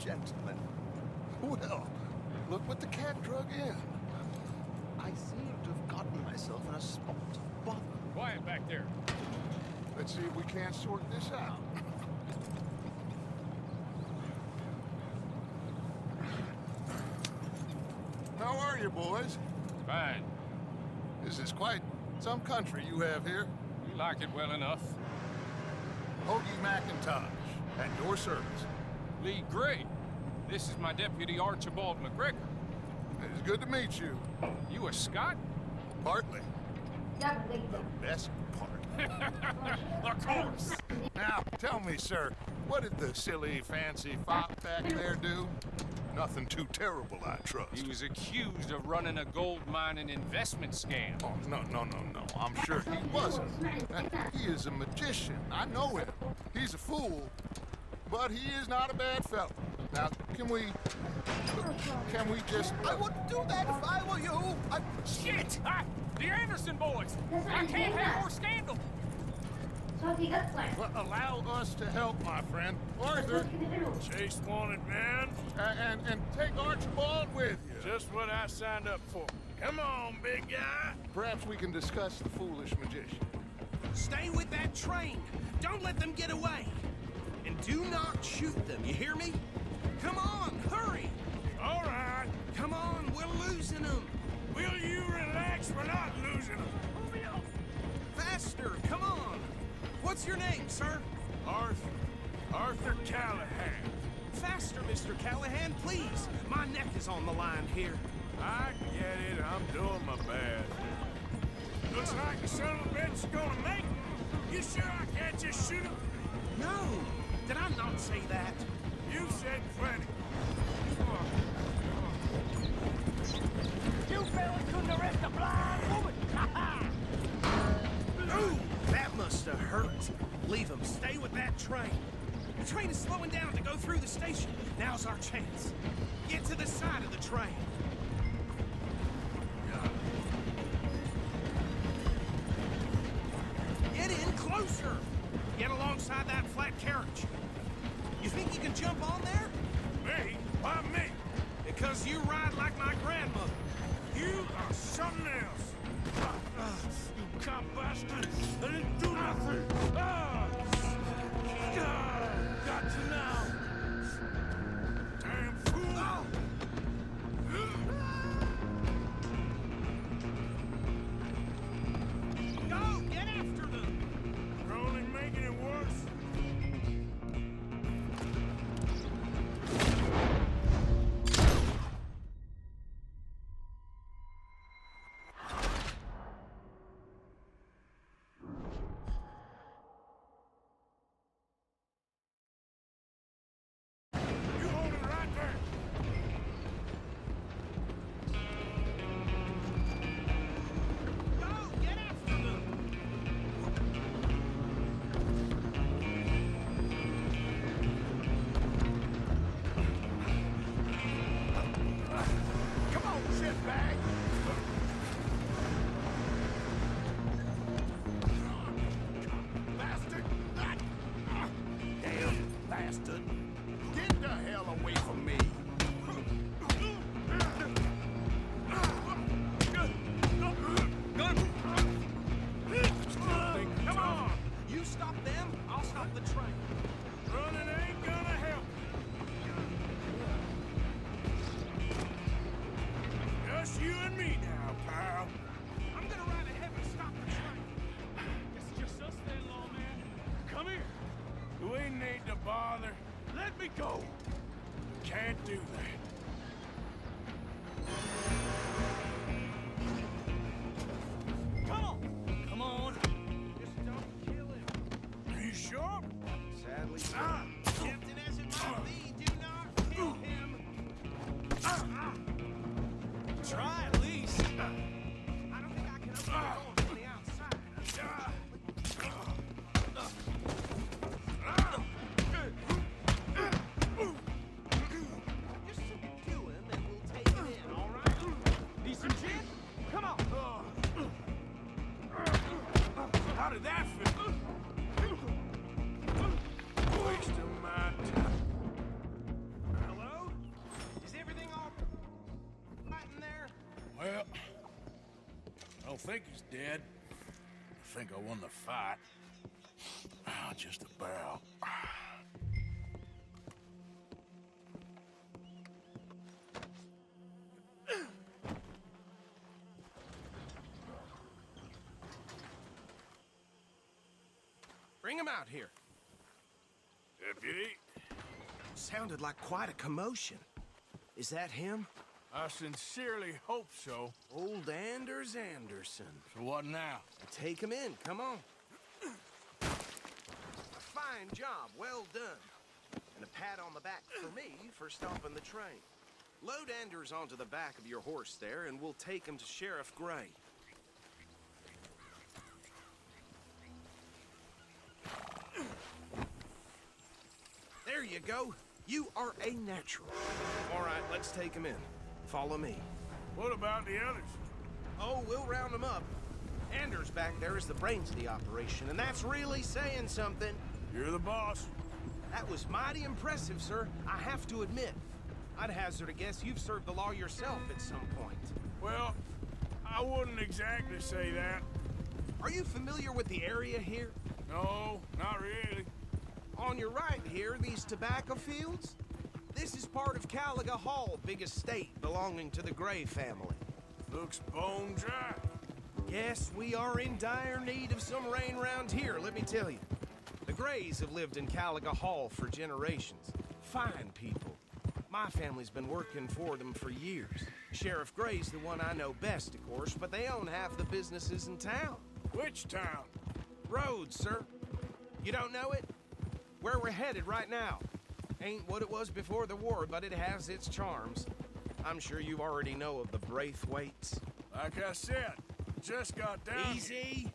gentlemen. Well, look what the cat drug in. I seem to have gotten myself in a spot of bother. Quiet back there. Let's see if we can't sort this out. How are you, boys? Fine. This is quite some country you have here. You like it well enough. Hoagie McIntosh, at your service. Lee Gray. This is my deputy Archibald McGregor. It's good to meet you. You a Scot? Partly. The best part. Of course. Now, tell me, sir, what did the silly, fancy fop back there do? Nothing too terrible, I trust. He was accused of running a gold mining investment scam. Oh, no. I'm sure he wasn't. He is a magician. I know him. He's a fool, but he is not a bad fellow. Now, can we just... I wouldn't do that if I were you. Shit! The Anderson boys! I can't have more scandal! Well, allow us to help, my friend. Arthur, Chase wanted man. and take Archibald with you. Just what I signed up for. Come on, big guy. Perhaps we can discuss the foolish magician. Stay with that train. Don't let them get away. And do not shoot them, you hear me? Come on, hurry. All right. Come on, we're losing them. Will you relax? We're not losing them. Faster, come on. What's your name, sir? Arthur Callahan. Faster, Mr. Callahan, please. My neck is on the line here. I get it. I'm doing my best. Looks like the son of a bitch is gonna make it. You sure I can't just shoot him? No, did I not say that? You said plenty. You fellas couldn't arrest a blind woman! Ooh, that must have hurt. Leave them. Stay with that train. The train is slowing down to go through the station. Now's our chance. Get to the side of the train. Get in closer. Get alongside that flat carriage. You think you can jump on there? Me? Why me? Because you ride like my grandmother. You are something else. You cop bastard! I didn't do nothing! Got you now! Damn fool! Go! Get after them! You're only making it worse. You hold it right there. Go! Get after them! Come on, shitbag! Bastard! Damn bastard! Get the hell away from me! Come on! You stop them, I'll stop the train. Running ain't gonna help. Just you and me now, pal. I'm gonna ride ahead and stop the train. It's just us then, lawman. Come here. We need to bother. Let me go. Can't do that. Come on. Come on. Just don't kill him. Are you sure? Sadly, Ah! tempting as it might be, do not kill him. Try at least. I don't think I can open the door from the outside. Just subdue him and we'll take him in, all right? think he's dead. I think I won the fight. Just about. Bring him out here. Deputy, Sounded like quite a commotion. Is that him? I sincerely hope so. Old Anders Anderson. So what now? Take him in, come on. A fine job, well done. And a pat on the back for me for stopping the train. Load Anders onto the back of your horse there, and we'll take him to Sheriff Gray. There you go. You are a natural. All right, let's take him in. Follow me. What about the others? Oh, we'll round them up. Anders back there is the brains of the operation, and that's really saying something. You're the boss. That was mighty impressive, sir. I have to admit. I'd hazard a guess you've served the law yourself at some point. Well, I wouldn't exactly say that. Are you familiar with the area here? No, not really. On your right here, these tobacco fields? This is part of Caliga Hall, big estate belonging to the Gray family. Looks bone dry. Yes, we are in dire need of some rain round here, let me tell you. The Grays have lived in Caliga Hall for generations. Fine people. My family's been working for them for years. Sheriff Gray's the one I know best, of course, but they own half the businesses in town. Which town? Rhodes, sir. You don't know it? Where we're headed right now. Ain't what it was before the war, but it has its charms. I'm sure you already know of the Braithwaites. Like I said, just got down. Easy.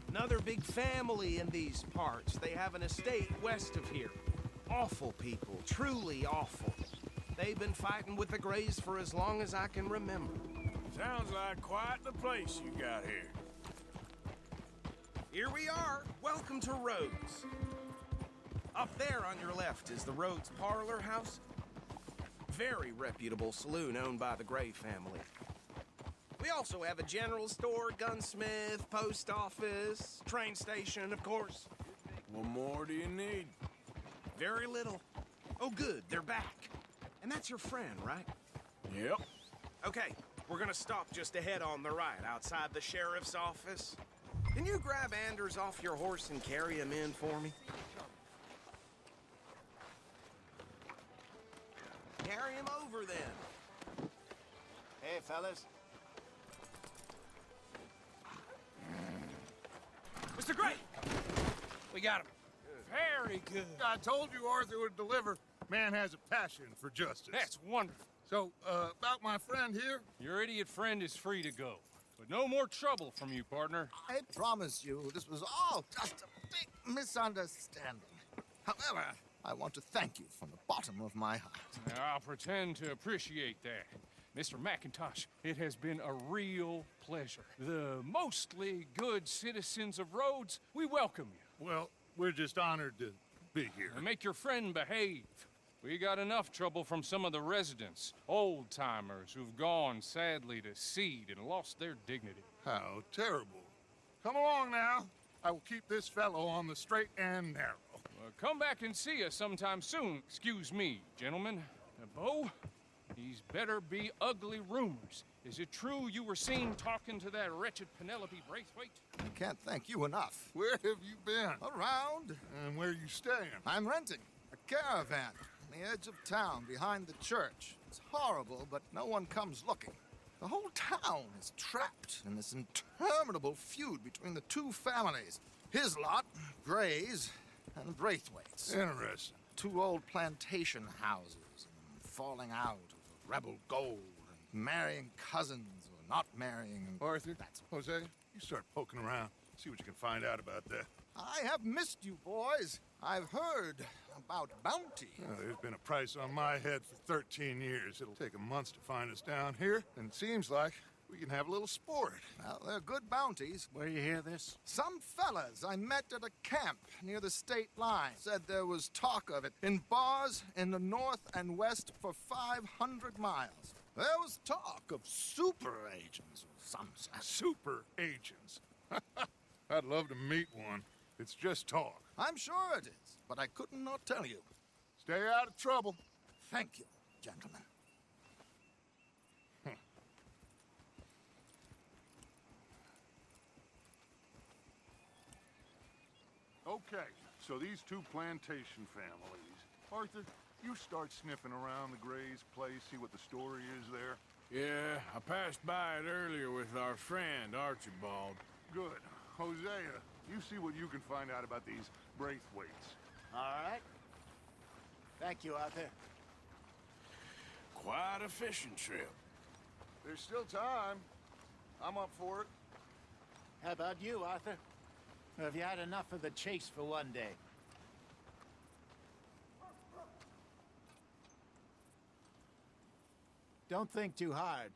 Another big family in these parts. They have an estate west of here. Awful people, truly awful. They've been fighting with the Grays for as long as I can remember. Sounds like quite the place you got here. Here we are. Welcome to Rhodes. Up there on your left is the Rhodes Parlor House. Very reputable saloon owned by the Gray family. We also have a general store, gunsmith, post office, train station, of course. What more do you need? Very little. Oh, good, they're back. And that's your friend, right? Yep. Okay, we're gonna stop just ahead on the right, outside the sheriff's office. Can you grab Anders off your horse and carry him in for me? Carry him over, then. Hey, fellas. Mr. Gray! We got him. Very good. I told you Arthur would deliver. Man has a passion for justice. That's wonderful. So, about my friend here? Your idiot friend is free to go. But no more trouble from you, partner. I promise you, this was all just a big misunderstanding. However, I want to thank you from the bottom of my heart. Now, I'll pretend to appreciate that. Mr. McIntosh, it has been a real pleasure. The mostly good citizens of Rhodes, we welcome you. Well, we're just honored to be here. And make your friend behave. We got enough trouble from some of the residents, old-timers who've gone, sadly, to seed and lost their dignity. How terrible. Come along now. I will keep this fellow on the straight and narrow. Come back and see us sometime soon. Excuse me, gentlemen. Bo, these better be ugly rumors. Is it true you were seen talking to that wretched Penelope Braithwaite? I can't thank you enough. Where have you been? Around, And where you staying? I'm renting a caravan on the edge of town behind the church. It's horrible, but no one comes looking. The whole town is trapped in this interminable feud between the two families. His lot, Grays, and Braithwaite's. Interesting. Two old plantation houses, and falling out of rebel gold, and marrying cousins or not marrying. And Arthur, Jose, you start poking around. See what you can find out about that. I have missed you, boys. I've heard about bounty. There's been a price on my head for 13 years. It'll take a month to find us down here, and it seems like we can have a little sport. Well, they're good bounties. Where you hear this? Some fellas I met at a camp near the state line said there was talk of it in bars in the north and west for 500 miles. There was talk of super agents, Some said. Super agents. I'd love to meet one. It's just talk. I'm sure it is, but I couldn't not tell you. Stay out of trouble. Thank you, gentlemen. Okay, so these two plantation families. Arthur, you start sniffing around the Gray's place, see what the story is there. Yeah, I passed by it earlier with our friend, Archibald. Good. Hosea, you see what you can find out about these Braithwaites. All right. Thank you, Arthur. Quite a fishing trip. There's still time. I'm up for it. How about you, Arthur? Or have you had enough of the chase for one day? Don't think too hard.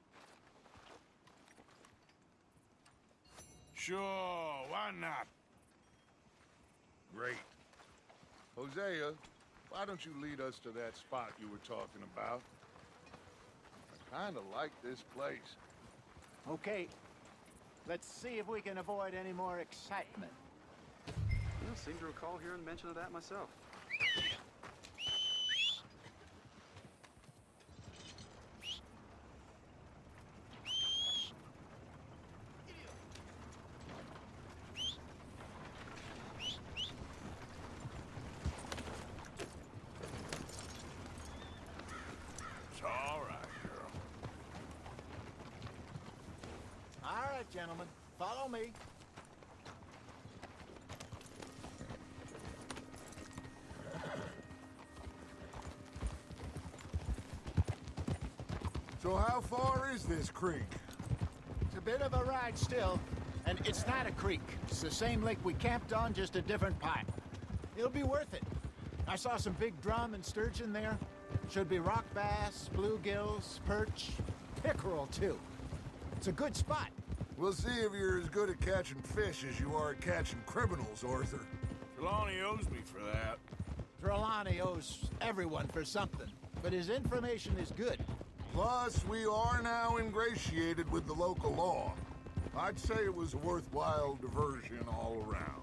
Sure, why not? Great. Hosea, why don't you lead us to that spot you were talking about? I kinda like this place. Okay. Let's see if we can avoid any more excitement. I don't seem to recall hearing mention of that myself. It's all right, girl. All right, gentlemen. Follow me. So how far is this creek? It's a bit of a ride still, and it's not a creek. It's the same lake we camped on, just a different part. It'll be worth it. I saw some big drum and sturgeon there. Should be rock bass, bluegills, perch, pickerel too. It's a good spot. We'll see if you're as good at catching fish as you are at catching criminals, Arthur. Trelawney owes me for that. Trelawney owes everyone for something, but his information is good. Plus, we are now ingratiated with the local law. I'd say it was a worthwhile diversion all around.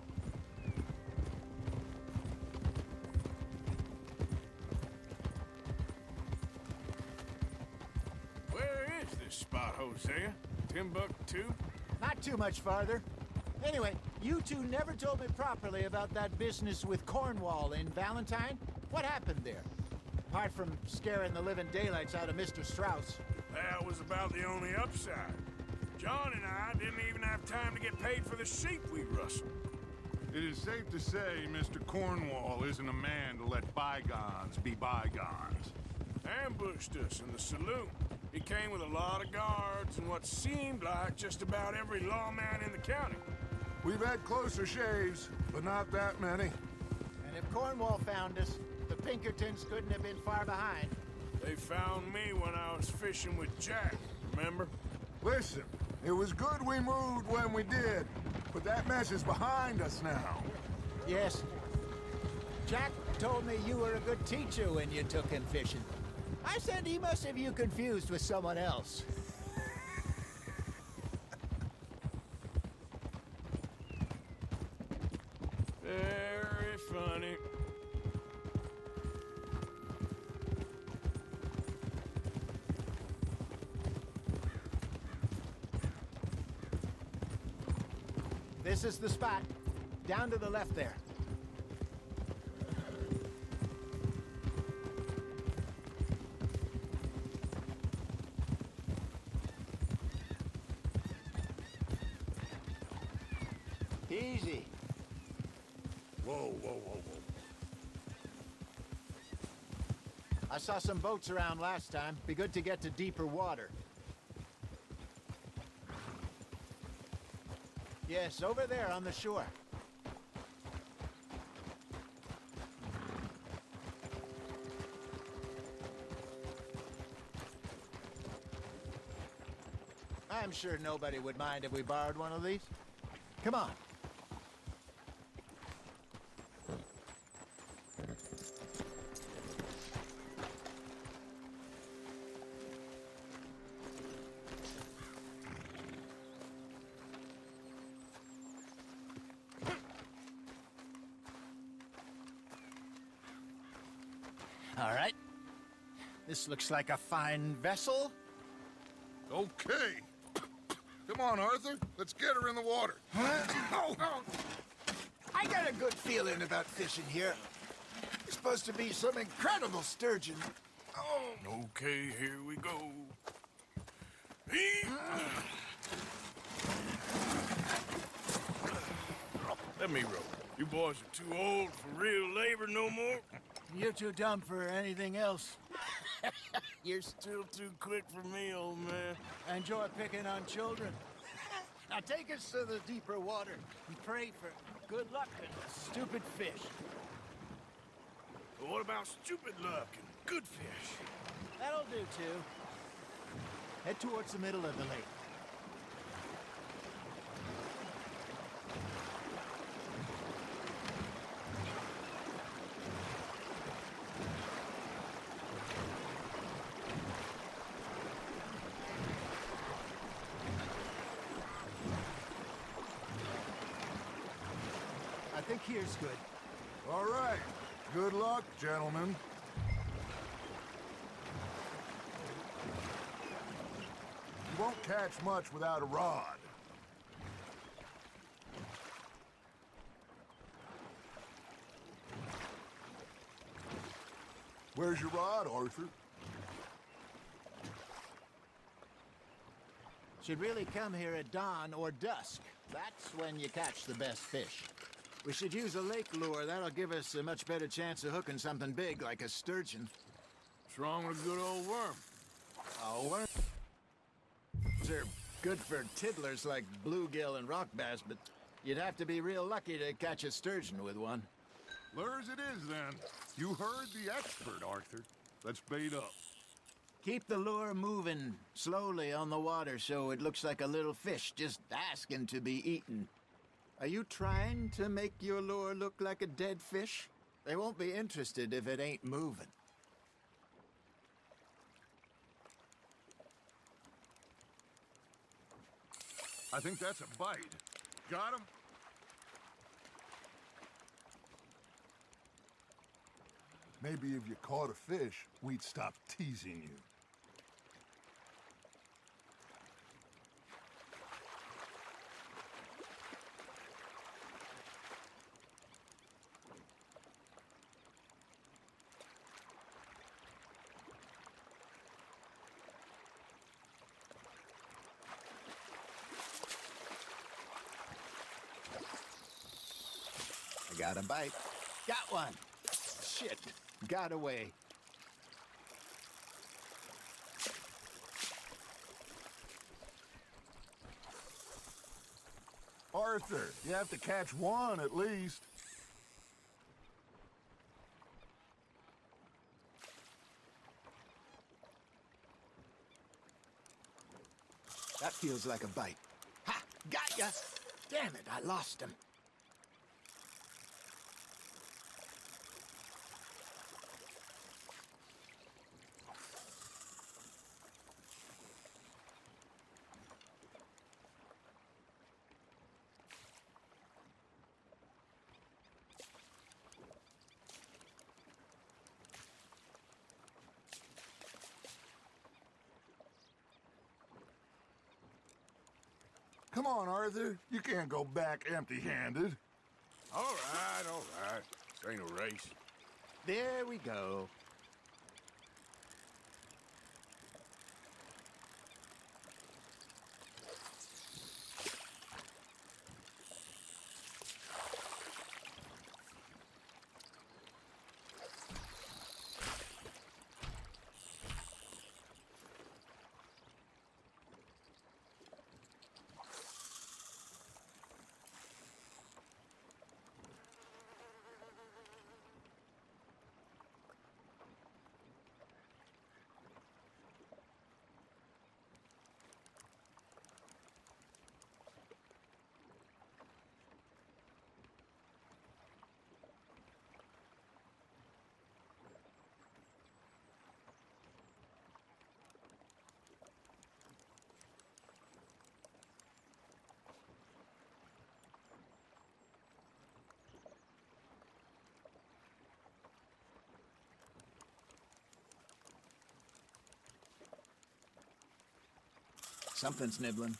Where is this spot, Hosea? Timbuktu? Not too much farther. Anyway, you two never told me properly about that business with Cornwall in Valentine. What happened there? Apart from scaring the living daylights out of Mr. Strauss. That was about the only upside. John and I didn't even have time to get paid for the sheep we rustled. It is safe to say Mr. Cornwall isn't a man to let bygones be bygones. Ambushed us in the saloon. He came with a lot of guards and what seemed like just about every lawman in the county. We've had closer shaves, but not that many. And if Cornwall found us, the Pinkertons couldn't have been far behind. They found me when I was fishing with Jack, remember? Listen, it was good we moved when we did, but that mess is behind us now. Yes. Jack told me you were a good teacher when you took him fishing. I said he must have you confused with someone else. Very funny. This is the spot. Down to the left there. Easy. Whoa, whoa, whoa, whoa. I saw some boats around last time. Be good to get to deeper water. Yes, over there on the shore. I'm sure nobody would mind if we borrowed one of these. Come on. All right. This looks like a fine vessel. Okay. Come on, Arthur. Let's get her in the water. Oh, I got a good feeling about fishing here. It's supposed to be some incredible sturgeon. Okay, here we go. Let me row. You boys are too old for real labor no more. You're too dumb for anything else. You're still too quick for me, old man. I enjoy picking on children. Now take us to the deeper water and pray for good luck and stupid fish. But what about stupid luck and good fish? That'll do, too. Head towards the middle of the lake. I think here's good. All right. Good luck, gentlemen. You won't catch much without a rod. Where's your rod, Arthur? Should really come here at dawn or dusk. That's when you catch the best fish. We should use a lake lure. That'll give us a much better chance of hooking something big like a sturgeon. What's wrong with a good old worm? Oh, worms are good for tiddlers like bluegill and rock bass, but you'd have to be real lucky to catch a sturgeon with one. Lures it is, then. You heard the expert, Arthur. Let's bait up. Keep the lure moving slowly on the water so it looks like a little fish just asking to be eaten. Are you trying to make your lure look like a dead fish? They won't be interested if it ain't moving. I think that's a bite. Got him? Maybe if you caught a fish, we'd stop teasing you. I got a bite. Got one. Shit. Got away. Arthur, you have to catch one at least. That feels like a bite. Ha! Got ya! Damn it, I lost him. Come on, Arthur. You can't go back empty-handed. All right. This ain't a race. There we go. Something's nibbling.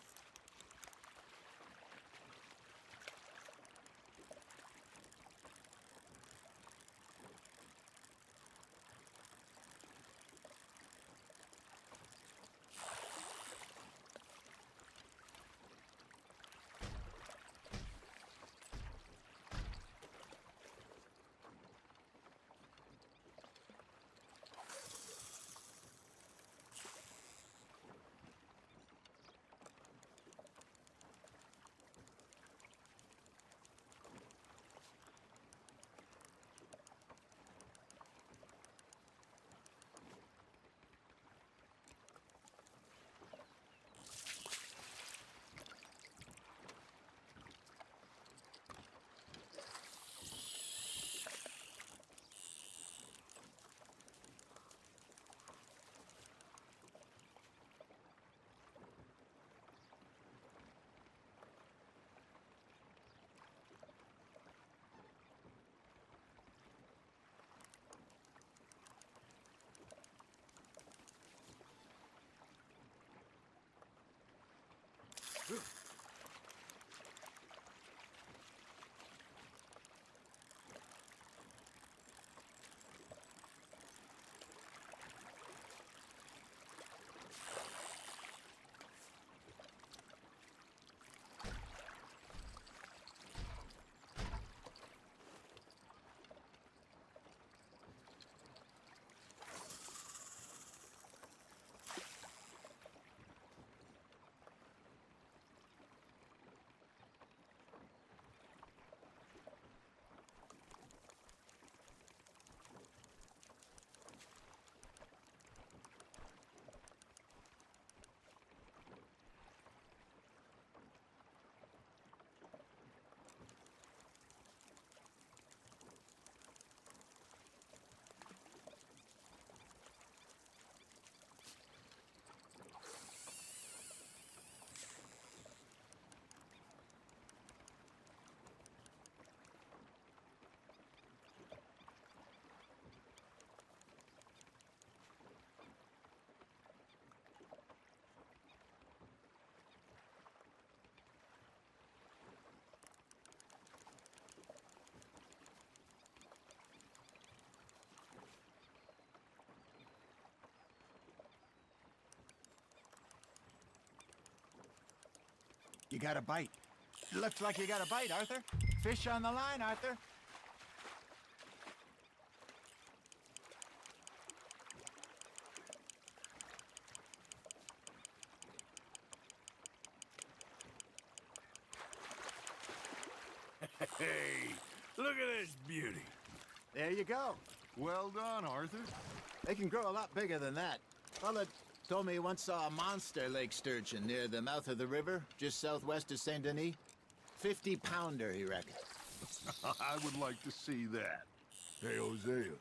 You got a bite. Looks like you got a bite, Arthur. Fish on the line, Arthur. Hey, look at this beauty. There you go. Well done, Arthur. They can grow a lot bigger than that. Fella told me he once saw a monster lake sturgeon near the mouth of the river, just southwest of Saint Denis. 50-pounder, he reckoned. I would like to see that. Hey, Hosea,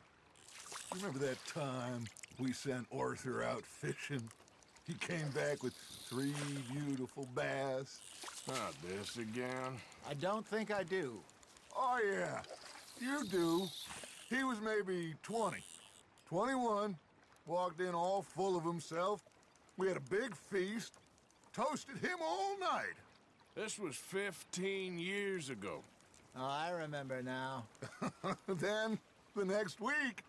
remember that time we sent Arthur out fishing? He came back with 3 beautiful bass. Not this again. I don't think I do. Oh, yeah, you do. He was maybe 20, 21, walked in all full of himself. We had a big feast, toasted him all night. This was 15 years ago. Oh, I remember now. Then, the next week,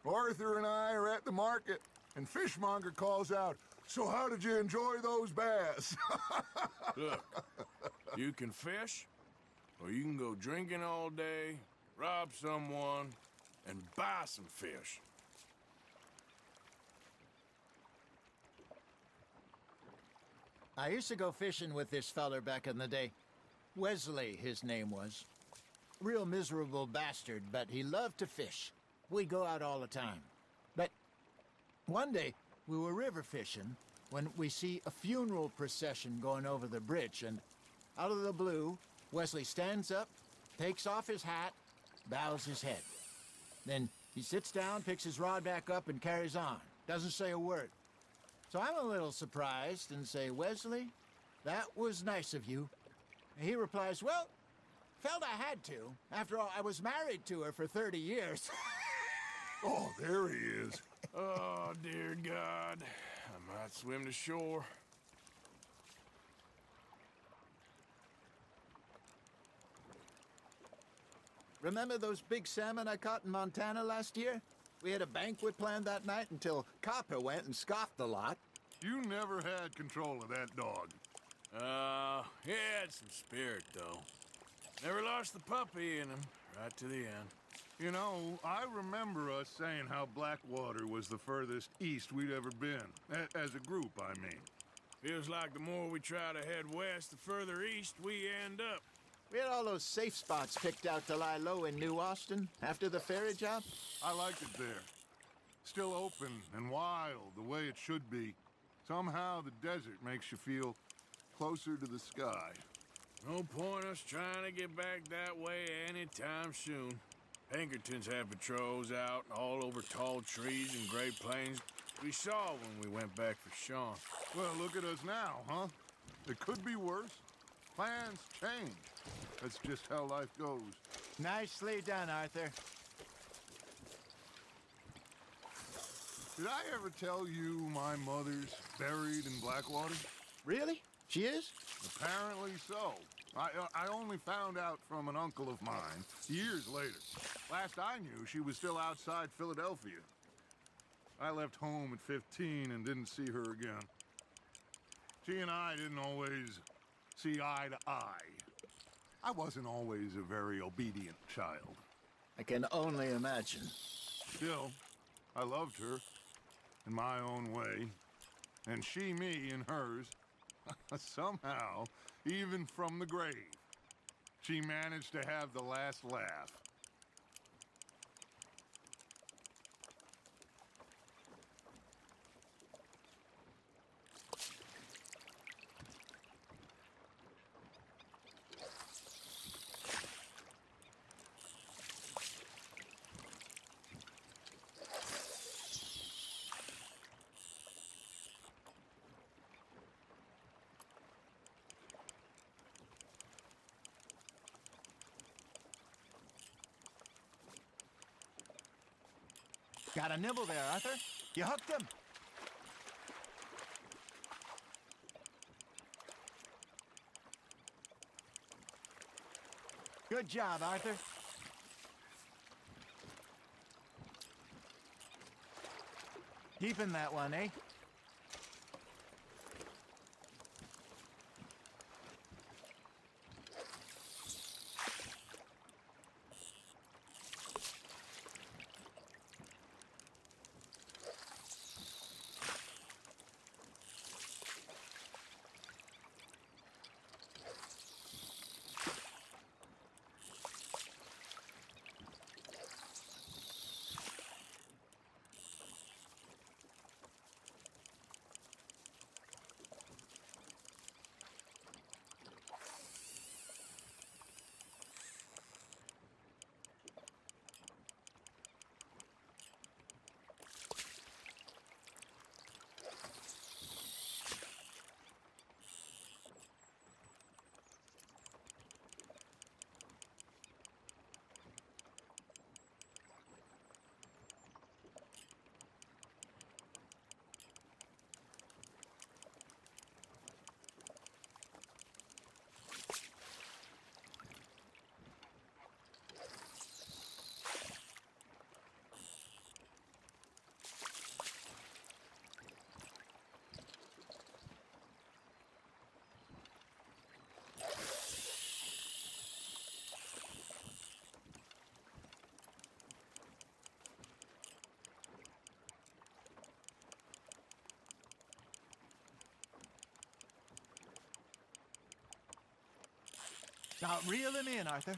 Arthur and I are at the market, and Fishmonger calls out, "So how did you enjoy those bass?" Look, you can fish, or you can go drinking all day, rob someone, and buy some fish. I used to go fishing with this feller back in the day. Wesley, his name was. Real miserable bastard, but he loved to fish. We'd go out all the time. But one day, we were river fishing when we see a funeral procession going over the bridge, and out of the blue, Wesley stands up, takes off his hat, bows his head. Then he sits down, picks his rod back up, and carries on. Doesn't say a word. So I'm a little surprised and say, "Wesley, that was nice of you." And he replies, "Well, felt I had to. After all, I was married to her for 30 years. Oh, there he is. Oh, dear God. I might swim to shore. Remember those big salmon I caught in Montana last year? We had a banquet planned that night until Copper went and scoffed the lot. You never had control of that dog. He had some spirit, though. Never lost the puppy in him, right to the end. You know, I remember us saying how Blackwater was the furthest east we'd ever been. As a group, I mean. Feels like the more we try to head west, the further east we end up. We had all those safe spots picked out to lie low in New Austin after the ferry job. I liked it there. Still open and wild, the way it should be. Somehow the desert makes you feel closer to the sky. No point us trying to get back that way anytime soon. Pinkertons had patrols out all over tall trees and Great Plains. We saw when we went back for Sean. Well, look at us now, huh? It could be worse. Plans change. That's just how life goes. Nicely done, Arthur. Did I ever tell you my mother's buried in Blackwater? Really? She is? Apparently so. I only found out from an uncle of mine years later. Last I knew, she was still outside Philadelphia. I left home at 15 and didn't see her again. She and I didn't always see eye to eye. I wasn't always a very obedient child. I can only imagine. Still, I loved her in my own way, and she me in hers. Somehow, even from the grave, she managed to have the last laugh. Got a nibble there, Arthur. You hooked him. Good job, Arthur. Keeping that one, eh? Now reel him in, Arthur.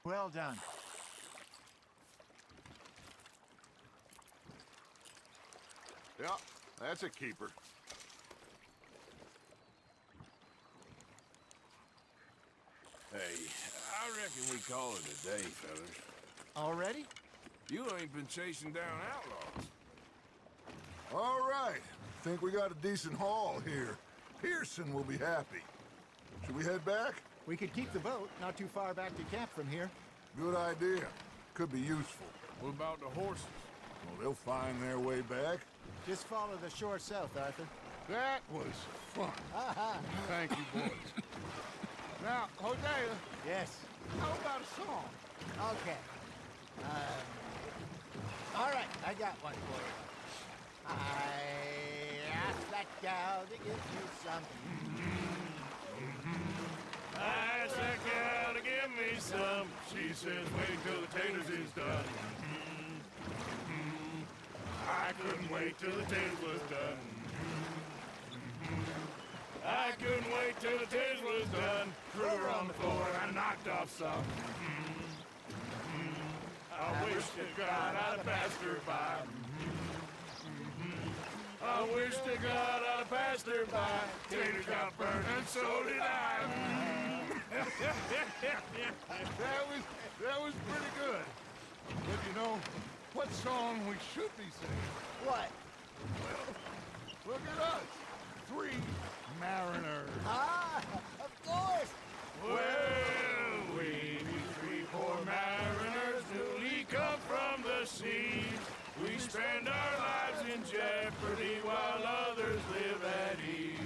Well done. Yeah, that's a keeper. Hey, I reckon we call it a day, fellas. Already? You ain't been chasing down outlaws. All right, Think we got a decent haul here. Pearson will be happy. Should we head back? We could keep the boat not too far back to camp from here. Good idea. Could be useful. What about the horses? Well, they'll find their way back. Just follow the shore south, Arthur. That was fun. Thank you, boys. Now, Hosea, Yes. how about a song? Okay. All right, I got one for you. I asked that gal to give me some. I asked that gal to give me some. She says, wait till the taters is done. I couldn't wait till the taters was done. I couldn't wait till the taters was done. Threw her on the floor and I knocked off some. I wish to God I'd have passed her by. I wish to God I'd have passed her by. Taters got burned and so did I. That was pretty good. But you know, what song we should be singing? What? Look at us. 3 mariners. Ah, of course. Well, we 3 poor mariners newly come from the sea. We spend our lives in jeopardy while others live at ease.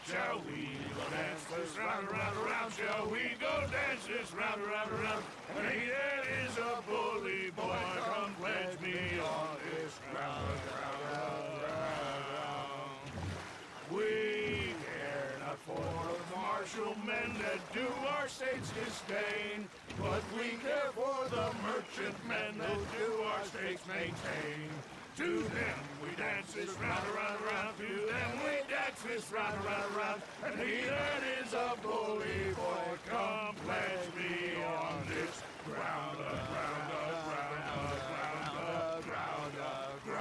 Shall we go dance this round, around, around? Shall we go dance this round, around, around? And he that is a bully boy, come pledge me on this ground, ground, ground. We care not for the martial men that do our state's disdain, but we care for the merchant men that do our state's maintain. To them we dance this round, around, around. To them we dance this round, around, around. And he that is a bully boy, come pledge me on this ground, ground, ground, ground, ground, ground, ground.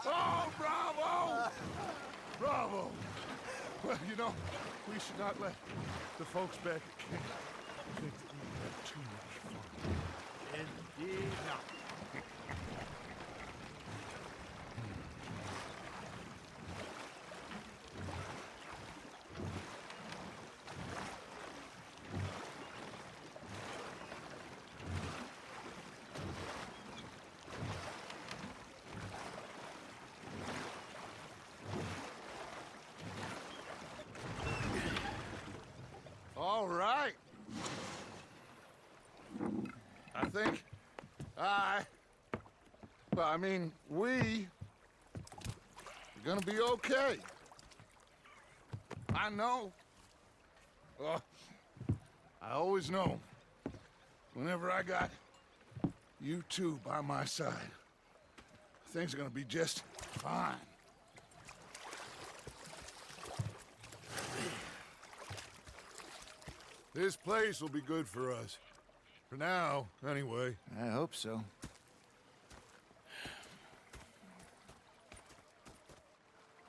Oh, bravo! Bravo! Well, you know, we should not let the folks back at camp think that we had too much fun. Indeed not. All right. I think we are gonna be okay. I know. I always know. Whenever I got you two by my side, things are gonna be just fine. This place will be good for us. For now, anyway. I hope so.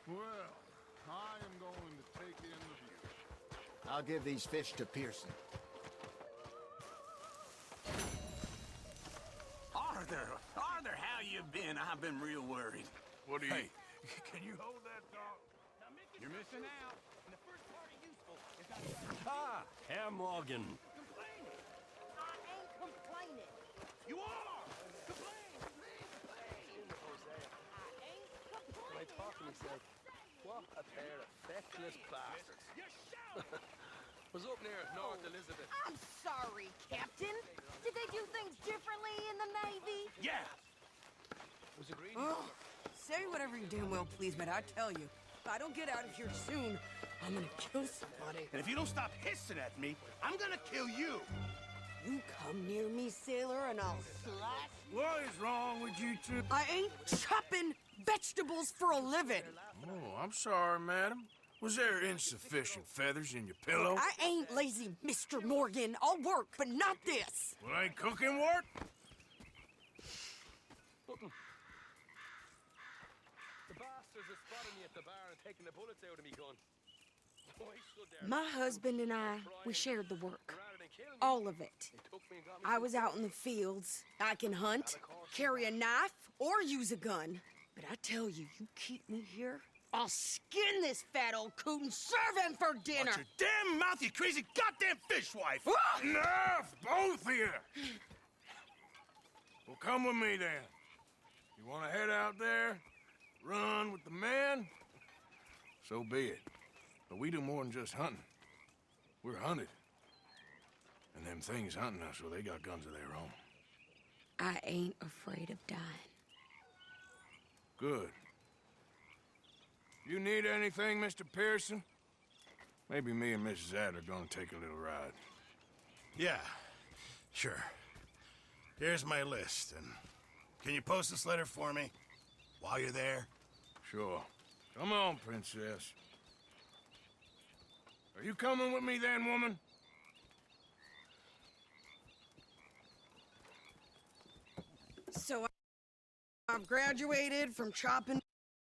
Well, I am going to take in the view. I'll give these fish to Pearson. Arthur, how you been? I've been real worried. What do you... Can you hold that dog? You're missing out. And the first part of useful is that Herr Morgan. Complaining. I ain't complaining. You are! Complain! Complain! I ain't complaining. talk to myself. What a pair of feckless bastards. You shout! Was up near North Elizabeth. I'm sorry, Captain. Did they do things differently in the Navy? Yeah! Was agreed. Oh, say whatever you damn well please, but I tell you, if I don't get out of here soon, I'm gonna kill somebody. And if you don't stop hissing at me, I'm gonna kill you. You come near me, sailor, and I'll slash. What is wrong with you two? I ain't chopping vegetables for a living. Oh, I'm sorry, madam. Was there insufficient feathers in your pillow? I ain't lazy, Mr. Morgan. I'll work, but not this. Well, ain't cooking work? The bastards are spotting me at the bar and taking the bullets out of me gun. So I stood there. My husband and I, we shared the work. Rather than kill All of it. I was out in the fields. I can hunt, carry a knife, or use a gun. But I tell you, you keep me here, I'll skin this fat old coot and serve him for dinner. Watch your damn mouth, you crazy goddamn fishwife! Enough, both of you! Well, come with me then. You want to head out there, run with the men? So be it. But we do more than just hunting. We're hunted. And them things hunting us, well, they got guns of their own. I ain't afraid of dying. Good. You need anything, Mr. Pearson? Maybe me and Mrs. Ad are gonna take a little ride. Yeah, sure. Here's my list, and can you post this letter for me while you're there? Sure. Come on, Princess. Are you coming with me then, woman? So I've graduated from chopping